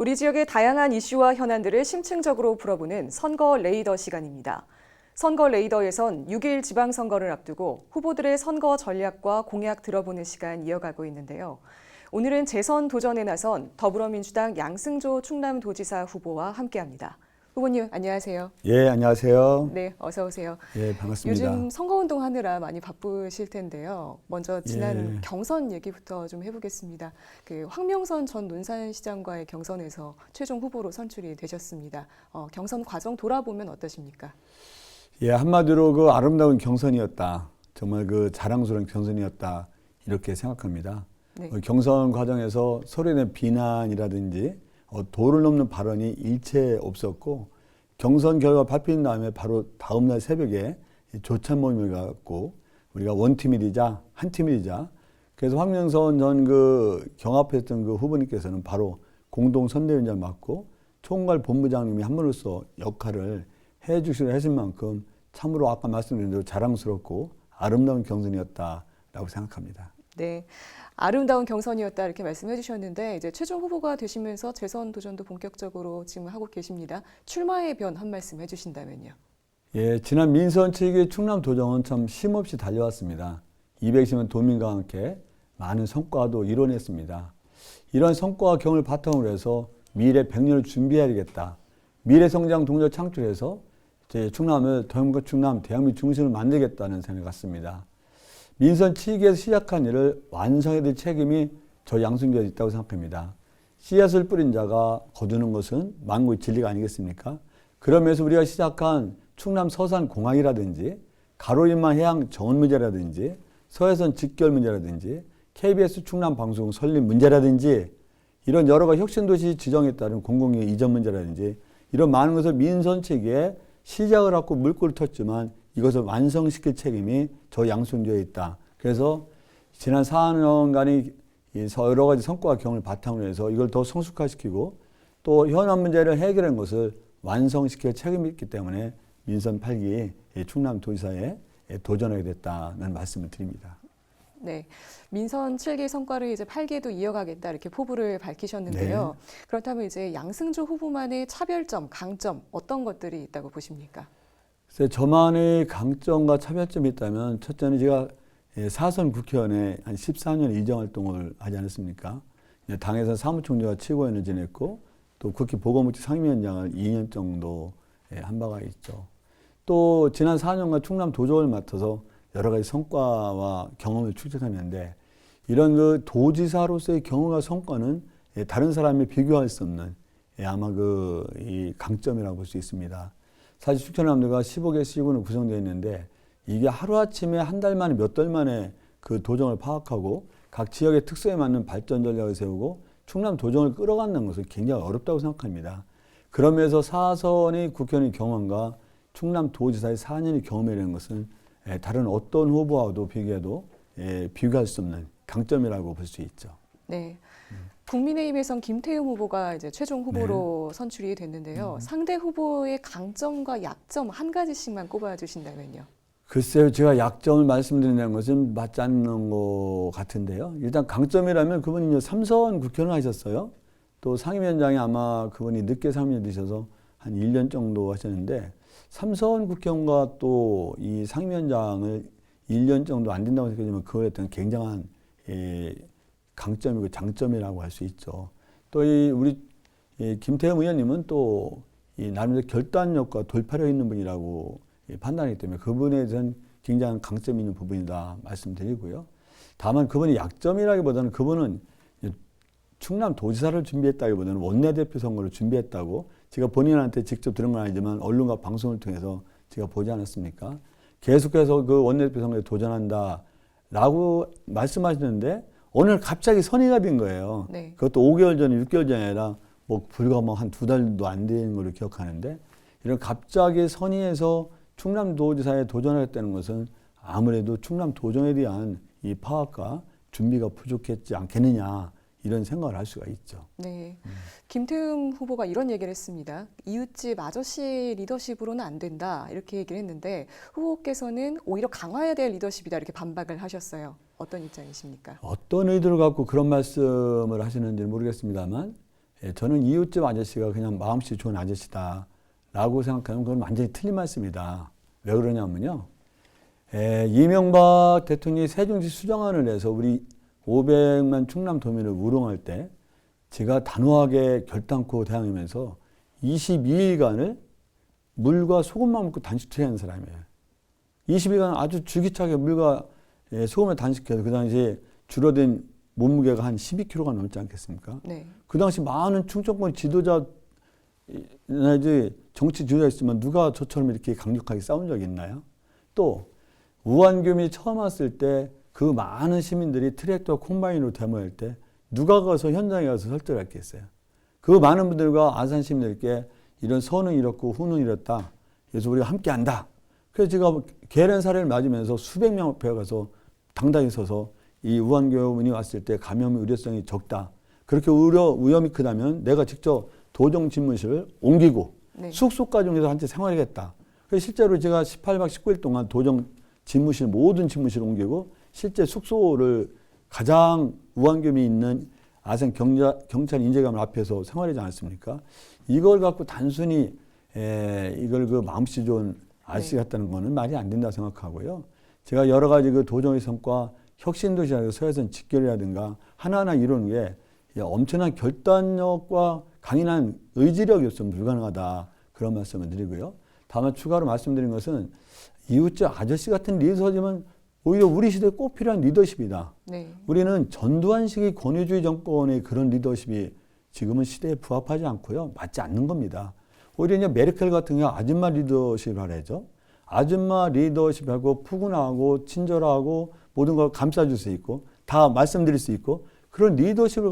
우리 지역의 다양한 이슈와 현안들을 심층적으로 풀어보는 선거 레이더 시간입니다. 선거 레이더에선 6일 지방선거를 앞두고 후보들의 선거 전략과 공약 들어보는 시간 이어가고 있는데요. 오늘은 재선 도전에 나선 더불어민주당 양승조 충남도지사 후보와 함께합니다. 후보님 안녕하세요. 예, 안녕하세요. 네, 어서 오세요. 예, 반갑습니다. 요즘 선거운동 하느라 많이 바쁘실 텐데요. 먼저 지난 예. 경선 얘기부터 좀 해보겠습니다. 황명선 전 논산시장과의 경선에서 최종 후보로 선출이 되셨습니다. 경선 과정 돌아보면 어떠십니까? 예, 한마디로 그 아름다운 경선이었다. 정말 그 자랑스러운 경선이었다. 이렇게 생각합니다. 네. 경선 과정에서 서로에 대한 비난이라든지 도를 넘는 발언이 일체 없었고, 경선 결과 발표된 다음에 바로 다음날 새벽에 조찬 모임을 갖고 우리가 원팀이 되자, 한 팀이 되자. 그래서 황명선 전 그 경합했던 그 후보님께서는 바로 공동 선대위원장을 맡고 총괄 본부장님이 한분으로서 역할을 해주시려 했을 만큼 참으로 아까 말씀드린 대로 자랑스럽고 아름다운 경선이었다라고 생각합니다. 네, 아름다운 경선이었다 이렇게 말씀해 주셨는데 이제 최종 후보가 되시면서 재선 도전도 본격적으로 지금 하고 계십니다. 출마의 변 한 말씀 해주신다면요. 예, 지난 민선 7기 충남 도정은 참 쉼없이 달려왔습니다. 210만 도민과 함께 많은 성과도 이뤄냈습니다. 이런 성과와 경험을 바탕으로 해서 미래 100년을 준비해야겠다. 미래 성장 동력 창출해서 제 충남을 충남 대한민국 중심을 만들겠다는 생각을 갖습니다. 민선 7기에서 시작한 일을 완성해야 될 책임이 저 양승조에 있다고 생각합니다. 씨앗을 뿌린 자가 거두는 것은 만국의 진리가 아니겠습니까? 그러면서 우리가 시작한 충남 서산공항이라든지 가로림만 해양 정원 문제라든지 서해선 직결 문제라든지 KBS 충남 방송 설립 문제라든지 이런 여러 가지 혁신도시 지정에 따른 공공기관 이전 문제라든지 이런 많은 것을 민선 7기에 시작을 하고 물꼬를 텄지만 이것을 완성시킬 책임이 저 양승조에 있다. 그래서 지난 4년간의 여러 가지 성과와 경험을 바탕으로 해서 이걸 더 성숙화시키고 또 현안 문제를 해결한 것을 완성시킬 책임이 있기 때문에 민선 8기 충남도지사에 도전하게 됐다는 말씀을 드립니다. 네, 민선 7기 성과를 이제 8기에도 이어가겠다 이렇게 포부를 밝히셨는데요. 네. 그렇다면 이제 양승조 후보만의 차별점, 강점 어떤 것들이 있다고 보십니까? 그래서 저만의 강점과 차별점이 있다면 첫째는 제가 사선 국회의원에 한 14년 이정활동을 하지 않았습니까? 당에서 사무총재와 최고위원을 지냈고 또 국회 보건복지 상임위원장을 2년 정도 한 바가 있죠. 또 지난 4년간 충남 도정을 맡아서 여러 가지 성과와 경험을 축적했는데 이런 그 도지사로서의 경험과 성과는 다른 사람이 비교할 수 없는 아마 이 강점이라고 볼 수 있습니다. 사실 충청남도가 15개 시군으로 구성되어 있는데 이게 하루아침에 한 달 만에 몇 달 만에 그 도정을 파악하고 각 지역의 특성에 맞는 발전 전략을 세우고 충남 도정을 끌어가는 것은 굉장히 어렵다고 생각합니다. 그러면서 사선의 국회의원의 경험과 충남 도지사의 4년의 경험이라는 것은 다른 어떤 후보와도 비교해도 비교할 수 없는 강점이라고 볼 수 있죠. 네. 국민의힘에선 김태흠 후보가 이제 최종 후보로 선출이 됐는데요. 상대 후보의 강점과 약점 한 가지씩만 꼽아주신다면요. 글쎄요, 제가 약점을 말씀드린다는 것은 맞지 않는 것 같은데요. 일단 강점이라면 그분이 이제 3선 국회의원 하셨어요. 또 상임위원장이 아마 그분이 늦게 상임위원 되셔서 한 1년 정도 하셨는데 3선 국회의원과 또 이 상임위원장을 1년 정도 안 된다고 생각하지만 그걸 했던 굉장한 강점이고 장점이라고 할 수 있죠. 또 우리 김태흠 의원님은 또 나름대로 결단력과 돌파력 있는 분이라고 판단하기 때문에 그분에 대해서는 굉장한 강점이 있는 부분이다 말씀드리고요. 다만 그분의 약점이라기보다는 그분은 충남도지사를 준비했다기보다는 원내대표 선거를 준비했다고 제가 본인한테 직접 들은 건 아니지만 언론과 방송을 통해서 제가 보지 않았습니까? 계속해서 그 원내대표 선거에 도전한다라고 말씀하시는데 오늘 갑자기 선의가 된 거예요. 네. 그것도 5개월 전, 6개월 전이 아니라 불과 한 2달도 안 된 걸로 기억하는데 이런 갑자기 선의해서 충남도지사에 도전하겠다는 것은 아무래도 충남도정에 대한 이 파악과 준비가 부족했지 않겠느냐 이런 생각을 할 수가 있죠. 네, 김태흠 후보가 이런 얘기를 했습니다. 이웃집 아저씨 리더십으로는 안 된다 이렇게 얘기를 했는데 후보께서는 오히려 강화해야 될 리더십이다 이렇게 반박을 하셨어요. 어떤 입장이십니까? 어떤 의도를 갖고 그런 말씀을 하시는지 모르겠습니다만 저는 이웃집 아저씨가 그냥 마음씨 좋은 아저씨다라고 생각하는 건 완전히 틀린 말씀이다. 왜 그러냐면요. 이명박 대통령이 세종시 수정안을 내서 우리 500만 충남도민을 우롱할 때 제가 단호하게 결단코 대항하면서 22일간을 물과 소금만 먹고 단식 투쟁한 사람이에요. 20일간 아주 줄기차게 물과 소금을 단식해서 그 당시에 줄어든 몸무게가 한 12kg가 넘지 않겠습니까? 네. 그 당시 많은 충청권 지도자, 이제 정치 지도자 있으면 누가 저처럼 이렇게 강력하게 싸운 적이 있나요? 또 우한규민이 처음 왔을 때 그 많은 시민들이 트랙터와 콤바인으로 데모할 때 누가 가서 현장에 가서 설득을 했겠어요? 그 많은 분들과 아산 시민들께 이런 선은 이렇고 후는 이렇다. 그래서 우리가 함께 한다. 그래서 제가 계란 사례를 맞으면서 수백 명 앞에 가서 당당히 서서 이 우한교민이 왔을 때 감염 의료성이 적다. 그렇게 위험이 크다면 내가 직접 도정 집무실을 옮기고 네. 숙소까지 옮겨서 한채 생활하겠다. 그래서 실제로 제가 18박 19일 동안 도정 집무실 모든 집무실을 옮기고 실제 숙소를 가장 우한교민이 있는 아산 경찰 인재감을 앞에서 생활하지 않았습니까? 이걸 갖고 단순히 이걸 그 마음씨 좋은 아저씨 같다는 거는 말이 안 된다 생각하고요. 제가 여러 가지 그 도정의 성과 혁신도시라든가 서해선 직결이라든가 하나하나 이루는 게 엄청난 결단력과 강인한 의지력이 없으면 불가능하다. 그런 말씀을 드리고요. 다만 추가로 말씀드린 것은 이웃집 아저씨 같은 리더십은 오히려 우리 시대에 꼭 필요한 리더십이다. 네. 우리는 전두환식의 권위주의 정권의 그런 리더십이 지금은 시대에 부합하지 않고요. 맞지 않는 겁니다. 오히려 이제 메르켈 같은 경우 아줌마 리더십을 하래죠. 아줌마 리더십하고 푸근하고 친절하고 모든 걸 감싸줄 수 있고 다 말씀드릴 수 있고 그런 리더십을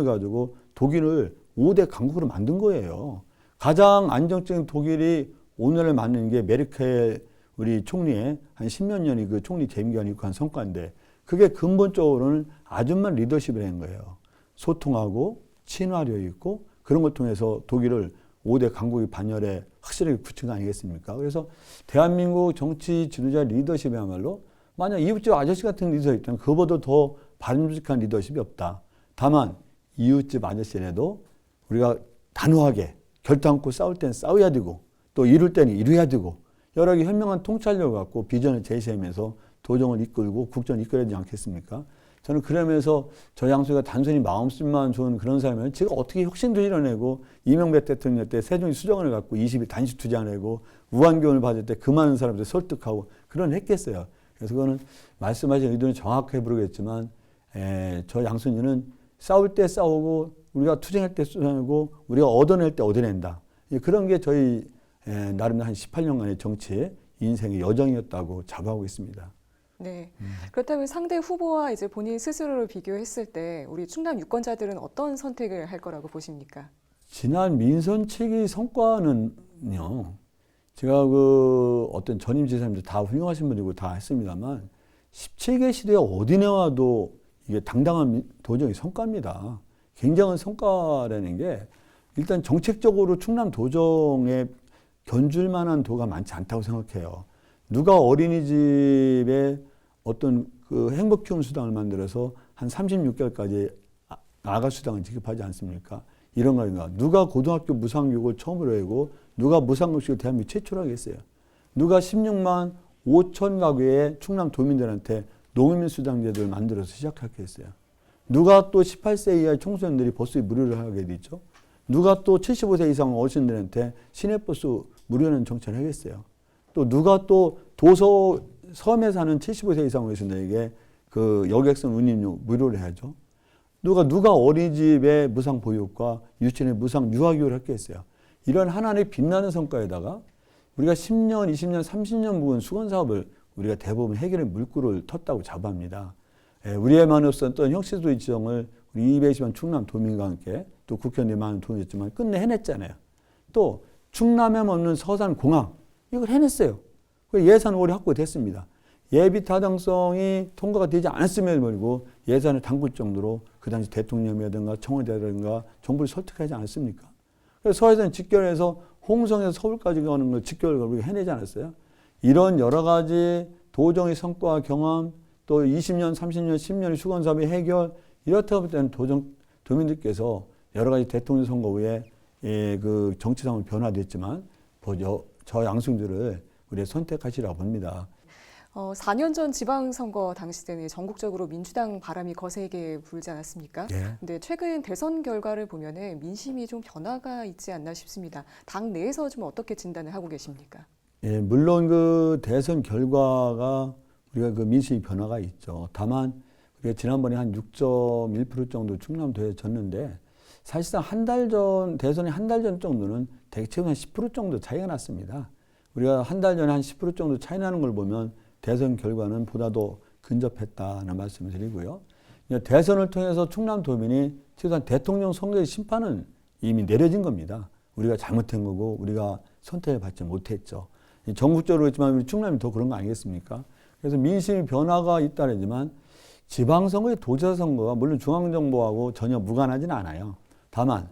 가지고 독일을 5대 강국으로 만든 거예요. 가장 안정적인 독일이 오늘을 만드는 게 메르켈 우리 총리의 한 10몇 년이 그 총리 재임기간이 한 성과인데 그게 근본적으로는 아줌마 리더십을 한 거예요. 소통하고 친화력 있고 그런 걸 통해서 독일을 5대 강국의 반열에 확실하게 붙인 거 아니겠습니까? 그래서 대한민국 정치 지도자 리더십이야말로 만약 이웃집 아저씨 같은 리더십이 있다면 그보다 더 바람직한 리더십이 없다. 다만 이웃집 아저씨라도 우리가 단호하게 결단코 싸울 때는 싸워야 되고 또 이룰 때는 이뤄야 되고 여러 개 현명한 통찰력을 갖고 비전을 제시하면서 도정을 이끌고 국정을 이끌어야 되지 않겠습니까? 저는 그러면서 저 양수가 단순히 마음씨만 좋은 그런 사람이면 제가 어떻게 혁신도 이뤄내고 이명박 대통령 때 세종시 수정을 갖고 20일 단식 투쟁하고 우한교훈을 받을 때 그 많은 사람들 설득하고 그런 했겠어요. 그래서 그거는 말씀하신 의도는 정확하게 모르겠지만 저 양순이는 싸울 때 싸우고 우리가 투쟁할 때 투쟁하고 우리가 얻어낼 때 얻어낸다. 그런 게 저희 나름 한 18년간의 정치 인생의 여정이었다고 자부하고 있습니다. 네. 그렇다면 상대 후보와 이제 본인 스스로를 비교했을 때 우리 충남 유권자들은 어떤 선택을 할 거라고 보십니까? 지난 민선 7기 성과는요. 제가 그 어떤 전임 지사님들 다 훌륭하신 분이고 다 했습니다만 17개 시대에 어디 내와도 이게 당당한 도정의 성과입니다. 굉장한 성과라는 게 일단 정책적으로 충남 도정에 견줄 만한 도가 많지 않다고 생각해요. 누가 어린이집에 어떤 그 행복 키움 수당을 만들어서 한 36개월까지 아가 수당을 지급하지 않습니까? 이런 거인가. 누가 고등학교 무상교육을 처음으로 하고 누가 무상급식을 대한민국 최초로 하겠어요. 누가 16만 5천 가구의 충남 도민들한테 농민 수당제도를 만들어서 시작했겠어요. 누가 또 18세 이하의 청소년들이 버스 무료를 하게 되죠. 누가 또 75세 이상 어르신들한테 시내버스 무료는 정책을 하겠어요. 또 누가 또 도서 섬에 사는 75세 이상 어르신들에게 그 여객선 운임료 무료를 해야죠. 누가 어린이집의 무상 보육과 유치원의 무상 유아교육을 했겠어요. 이런 하나의 빛나는 성과에다가 우리가 10년, 20년, 30년 묵은 수건사업을 우리가 대부분 해결의 물꼬를 텄다고 자부합니다. 우리에만 없었던 혁신도 지정을 우리 220만 충남 도민과 함께 또 국회의원들이 많은 도움이 줬지만 끝내 해냈잖아요. 또 충남에 없는 서산공항 이걸 해냈어요. 예산 올해 확보됐습니다. 예비 타당성이 통과가 되지 않았음에도 불구하고 예산을 당길 정도로 그 당시 대통령이라든가 청와대라든가 정부를 설득하지 않았습니까? 그래서 서해선 직결해서 홍성에서 서울까지 가는 걸 직결을 우리가 해내지 않았어요? 이런 여러 가지 도정의 성과와 경험 또 20년, 30년, 10년의 수건사업의 해결 이렇다 볼 때는 도민들께서 여러 가지 대통령 선거 후에 그 정치 상황이 변화됐지만 저 양승주를 우리가 선택하시라고 봅니다. 4년 전 지방선거 당시 때는 전국적으로 민주당 바람이 거세게 불지 않았습니까? 예. 근데 최근 대선 결과를 보면은 민심이 좀 변화가 있지 않나 싶습니다. 당 내에서 좀 어떻게 진단을 하고 계십니까? 예, 물론 그 대선 결과가 우리가 그 민심이 변화가 있죠. 다만 우리가 지난번에 한 6.1% 정도 충남도에 졌는데 사실상 한 달 전, 대선의 한 달 전 정도는 대체로 한 10% 정도 차이가 났습니다. 우리가 한 달 전에 한 10% 정도 차이 나는 걸 보면 대선 결과는 보다도 근접했다는 말씀을 드리고요. 대선을 통해서 충남도민이 최소한 대통령 선거의 심판은 이미 내려진 겁니다. 우리가 잘못한 거고 우리가 선택을 받지 못했죠. 전국적으로 그렇지만 우리 충남이 더 그런 거 아니겠습니까? 그래서 민심의 변화가 있다지만 지방선거의 도지사선거가 물론 중앙정부하고 전혀 무관하지는 않아요. 다만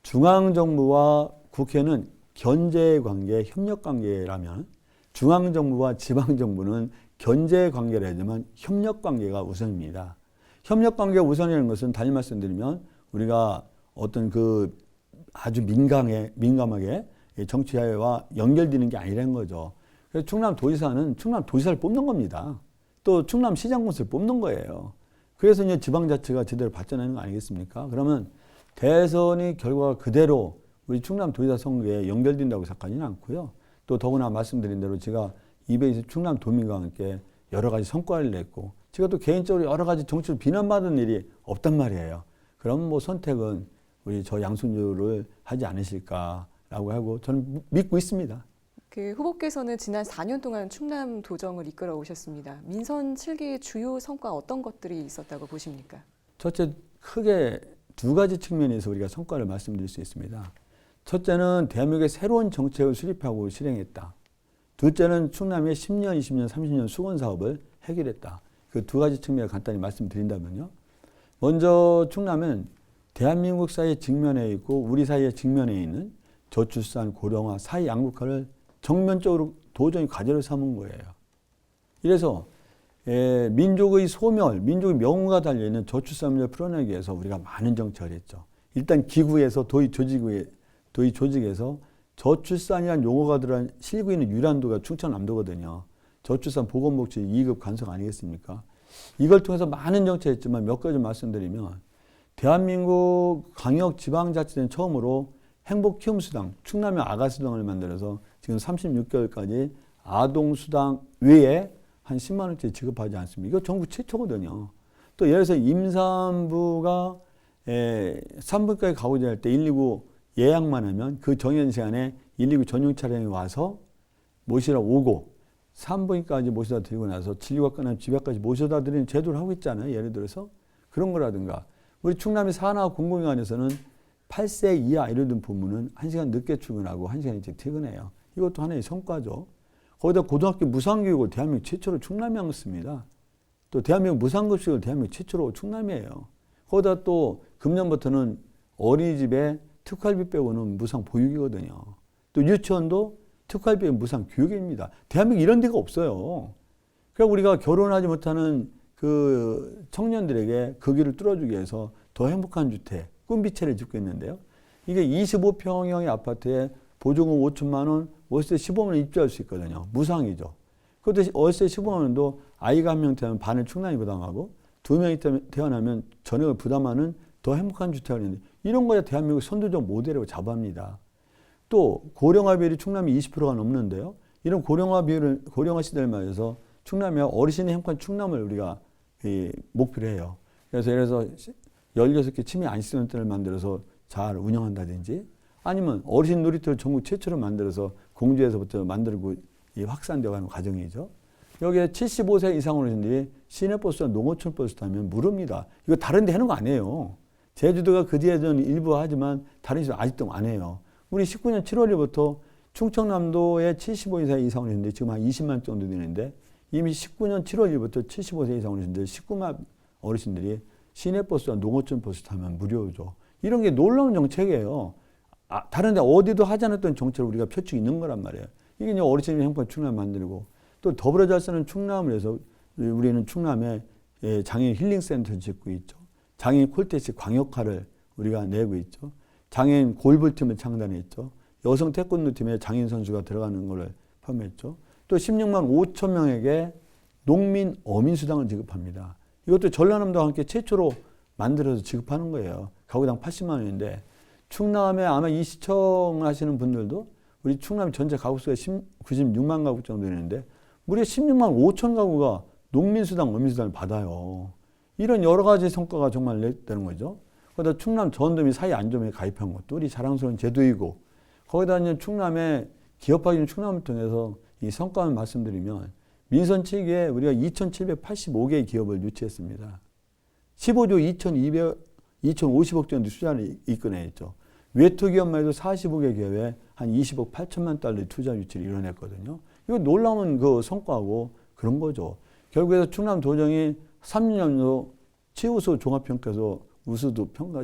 중앙정부와 국회는 견제관계, 협력관계라면 중앙정부와 지방정부는 견제관계라지만 협력관계가 우선입니다. 협력관계가 우선이라는 것은 다시 말씀드리면 우리가 어떤 그 아주 민감하게 정치와 연결되는 게 아니라는 거죠. 그래서 충남도지사는 충남도지사를 뽑는 겁니다. 또 충남시장군수를 뽑는 거예요. 그래서 이제 지방자치가 제대로 발전하는 거 아니겠습니까? 그러면 대선의 결과가 그대로 우리 충남도지사 선거에 연결된다고 생각하지는 않고요. 또 더구나 말씀드린 대로 제가 220 충남도민과 함께 여러 가지 성과를 냈고 제가 또 개인적으로 여러 가지 정치를 비난받은 일이 없단 말이에요. 그럼 뭐 선택은 우리 저 양승주를 하지 않으실까라고 하고 저는 믿고 있습니다. 그 후보께서는 지난 4년 동안 충남 도정을 이끌어 오셨습니다. 민선 7기의 주요 성과 어떤 것들이 있었다고 보십니까? 첫째, 크게 두 가지 측면에서 우리가 성과를 말씀드릴 수 있습니다. 첫째는 대한민국의 새로운 정책을 수립하고 실행했다. 둘째는 충남의 10년, 20년, 30년 수건 사업을 해결했다. 그 두 가지 측면을 간단히 말씀드린다면요. 먼저 충남은 대한민국 사회에 직면해 있고 우리 사회에 직면해 있는 저출산, 고령화, 사회 양극화를 정면적으로 도전히 과제로 삼은 거예요. 이래서 민족의 소멸, 민족의 명우가 달려있는 저출산 문제를 풀어내기 위해서 우리가 많은 정책을 했죠. 일단 기구에서 도의 조직에서 저출산이라는 용어가 들어간 실고 있는 유란도가 충청남도거든요. 저출산 보건복지 2급 간섭 아니겠습니까? 이걸 통해서 많은 정책을 했지만 몇 가지 말씀드리면 대한민국 광역지방자치단체는 처음으로 행복키움수당, 충남의 아가수당을 만들어서 지금 36개월까지 아동수당 외에 한 10만 원짜리 지급하지 않습니까? 이거 전국 최초거든요. 또 예를 들어서 임산부가 산부인과에 가고자 할 때 119 예약만 하면 그 정해진 시간에 119 전용 차량이 와서 모시러 오고 산부인과까지 모셔다 드리고 나서 진료가 끝나면 집에까지 모셔다 드리는 제도를 하고 있잖아요. 예를 들어서 그런 거라든가 우리 충남의 산하 공공기관에서는 8세 이하 이런 부문은 1시간 늦게 출근하고 1시간 일찍 퇴근해요. 이것도 하나의 성과죠. 거기다 고등학교 무상교육을 대한민국 최초로 충남이 한 것입니다. 또 대한민국 무상급식을 대한민국 최초로 충남이에요. 거기다 또 금년부터는 어린이집에 특활비 빼고는 무상 보육이거든요. 또 유치원도 특활비 빼고 무상 교육입니다. 대한민국 이런 데가 없어요. 그러니까 우리가 결혼하지 못하는 그 청년들에게 그 길을 뚫어주기 위해서 더 행복한 주택, 꿈비채를 짓고 있는데요. 이게 25평형의 아파트에 보조금 5천만 원, 월세 15만 원 입주할 수 있거든요. 무상이죠. 그것도 월세 15만 원도 아이가 한 명 태어나면 반을 충남이 부담하고 2명이 태어나면 전액을 부담하는 더 행복한 주택을 했는데 이런 거야 대한민국 선두적 모델이라고 자부합니다. 또 고령화 비율이 충남이 20%가 넘는데요. 이런 고령화 시대를 맞아서 충남이 어르신의 행복한 충남을 우리가 목표로 해요. 그래서 예를 들어서 16개 치매 안심센터를 만들어서 잘 운영한다든지 아니면 어르신 놀이터를 전국 최초로 만들어서 공주에서부터 만들고 확산되어 가는 과정이죠. 여기에 75세 이상 어르신들이 시내버스나 농어촌버스 타면 무료입니다. 이거 다른 데 하는 거 아니에요. 제주도가 그 뒤에 전 일부 하지만 다른 데서 아직도 안 해요. 우리 19년 7월 1일부터 충청남도에 75세 이상 어르신들이 지금 한 20만 정도 되는데 이미 19년 7월 1일부터 75세 이상 어르신들 19만 어르신들이 시내버스와 농어촌버스 타면 무료죠. 이런 게 놀라운 정책이에요. 다른 데 어디도 하지 않았던 정책을 우리가 펼치고 있는 거란 말이에요. 이게 이제 어르신의 행복한 충남 만들고 또 더불어 잘 사는 충남을 해서 우리는 충남에 장애인 힐링센터를 짓고 있죠. 장애인 콜택시 광역화를 우리가 내고 있죠. 장애인 골프팀을 창단했죠. 여성 태권도팀에 장애인 선수가 들어가는 것을 포함했죠. 또 16만 5천 명에게 농민 어민수당을 지급합니다. 이것도 전라남도와 함께 최초로 만들어서 지급하는 거예요. 가구당 80만 원인데 충남에 아마 이 시청하시는 분들도 우리 충남 전체 가구 수가 96만 가구 정도 되는데 무려 16만 5천 가구가 농민수당, 어민수당을 받아요. 이런 여러 가지 성과가 정말 냈다는 거죠. 거기다 충남 전도민 사회안전회에 가입한 것도 우리 자랑스러운 제도이고 거기다 이제 충남에 기업하기는 충남을 통해서 이 성과를 말씀드리면 민선 7기에 우리가 2,785개의 기업을 유치했습니다. 15조 2,050억 정도 투자를 이끌어냈죠. 외투 기업만 해도 45개 기업에 한 20억 8천만 달러의 투자 유치를 이뤄냈거든요. 이거 놀라운 그 성과고 그런 거죠. 결국에서 충남도정이 3년 연속 최우수 종합평가에서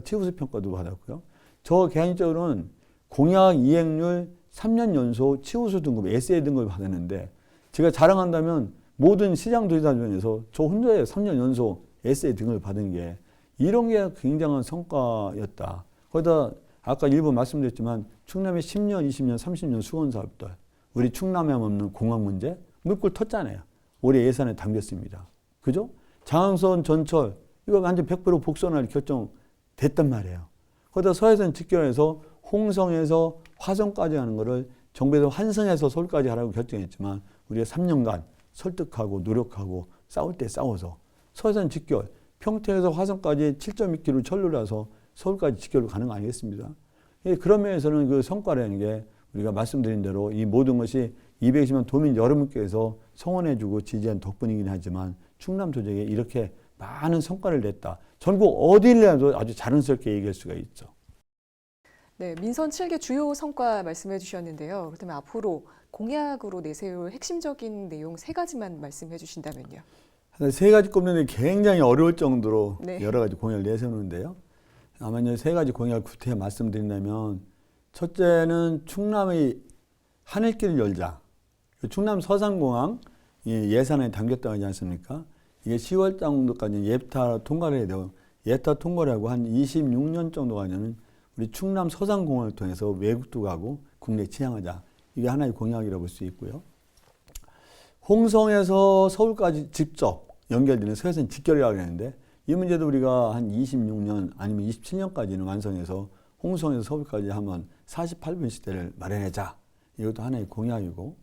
최우수 평가도 받았고요. 저 개인적으로는 공약 이행률 3년 연속 최우수 등급 SA 등급을 받았는데 제가 자랑한다면 모든 시장 도지사 중에서 저 혼자예요. 3년 연속 SA 등급을 받은 게 이런 게 굉장한 성과였다. 거기다 아까 일부 말씀드렸지만 충남의 10년, 20년, 30년 수건 사업들 우리 충남에 없는 공항 문제 물꼬를 텄잖아요. 올해 예산에 담겼습니다. 그죠? 장항선 전철 이거 완전 100% 복선할 결정됐단 말이에요. 거기다 서해선 직결해서 홍성에서 화성까지 하는 거를 정부에서 환승해서 서울까지 하라고 결정했지만 우리가 3년간 설득하고 노력하고 싸울 때 싸워서 서해선 직결 평택에서 화성까지 7.2km 철로라서 서울까지 직결로 가는 거 아니겠습니까? 그런 면에서는 그 성과라는 게 우리가 말씀드린 대로 이 모든 것이 220만 도민 여러분께서 성원해주고 지지한 덕분이긴 하지만 충남도정에 이렇게 많은 성과를 냈다. 전국 어디라도 아주 자랑스럽게 얘기할 수가 있죠. 네, 민선 7개 주요 성과 말씀해 주셨는데요. 그렇다면 앞으로 공약으로 내세울 핵심적인 내용 3가지만 말씀해 주신다면요. 세 가지 꼽는데 굉장히 어려울 정도로 네. 여러 가지 공약을 내세우는데요. 아마 이제 세 가지 공약을 구태여 말씀드린다면 첫째는 충남의 하늘길을 열자. 충남 서산공항 예산에 담겼다고 하지 않습니까? 이게 10월 정도까지 예타 통과를 해야 돼요. 예타 통과를 하고 한 26년 정도 가면은 우리 충남 서산공항을 통해서 외국도 가고 국내 지향하자. 이게 하나의 공약이라고 볼 수 있고요. 홍성에서 서울까지 직접 연결되는 서해선 직결이라고 하는데 이 문제도 우리가 한 26년 아니면 27년까지는 완성해서 홍성에서 서울까지 하면 48분 시대를 마련하자. 이것도 하나의 공약이고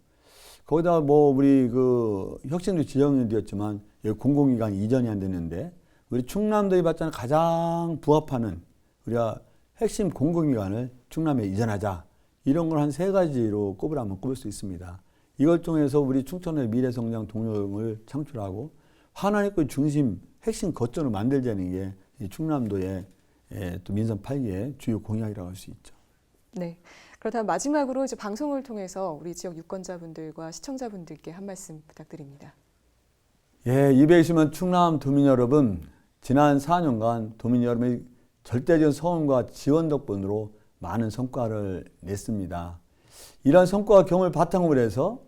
거기다 뭐 우리 그 혁신도 지정이 되었지만 여기 공공기관 이전이 안 됐는데 우리 충남도에 받자는 가장 부합하는 우리가 핵심 공공기관을 충남에 이전하자. 이런 걸 한 3가지로 꼽으라면 꼽을 수 있습니다. 이걸 통해서 우리 충청도의 미래성장 동력을 창출하고 하나님의 중심 핵심 거점을 만들자는 게 이 충남도의 또 민선 8기의 주요 공약이라고 할 수 있죠. 네. 그렇다면 마지막으로 이제 방송을 통해서 우리 지역 유권자분들과 시청자분들께 한 말씀 부탁드립니다. 예, 220만 충남 도민 여러분, 지난 4년간 도민 여러분의 절대적인 성원과 지원 덕분으로 많은 성과를 냈습니다. 이런 성과와 경험을 바탕으로 해서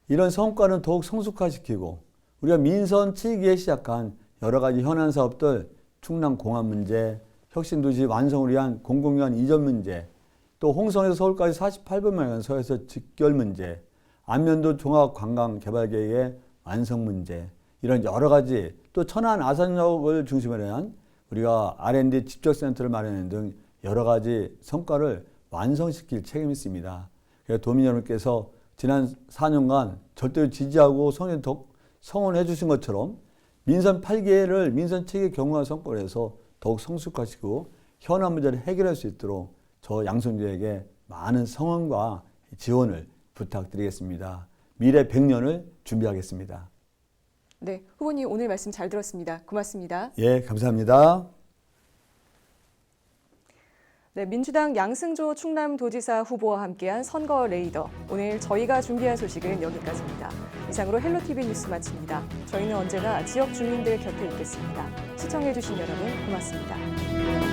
이런 성과는 더욱 성숙화시키고 우리가 민선 7기에 시작한 여러 가지 현안 사업들, 충남 공항 문제, 혁신도시 완성을 위한 공공기관 이전 문제, 또 홍성에서 서울까지 48분 만에 서해서 직결 문제, 안면도 종합관광개발계획의 완성 문제, 이런 여러 가지 또 천안 아산역을 중심으로 한 우리가 R&D 집적센터를 마련하는 등 여러 가지 성과를 완성시킬 책임이 있습니다. 그래서 도민 여러분께서 지난 4년간 절대로 지지하고 성원해 주신 것처럼 민선 8기를 민선 7기 경우와 성과를 해서 더욱 성숙화시키고 현안 문제를 해결할 수 있도록 저 양성주에게 많은 성원과 지원을 부탁드리겠습니다. 미래 100년을 준비하겠습니다. 네, 후보님 오늘 말씀 잘 들었습니다. 고맙습니다. 예, 감사합니다. 네, 민주당 양승조 충남도지사 후보와 함께한 선거 레이더. 오늘 저희가 준비한 소식은 여기까지입니다. 이상으로 헬로티비 뉴스 마칩니다. 저희는 언제나 지역 주민들 곁에 있겠습니다. 시청해주신 여러분 고맙습니다.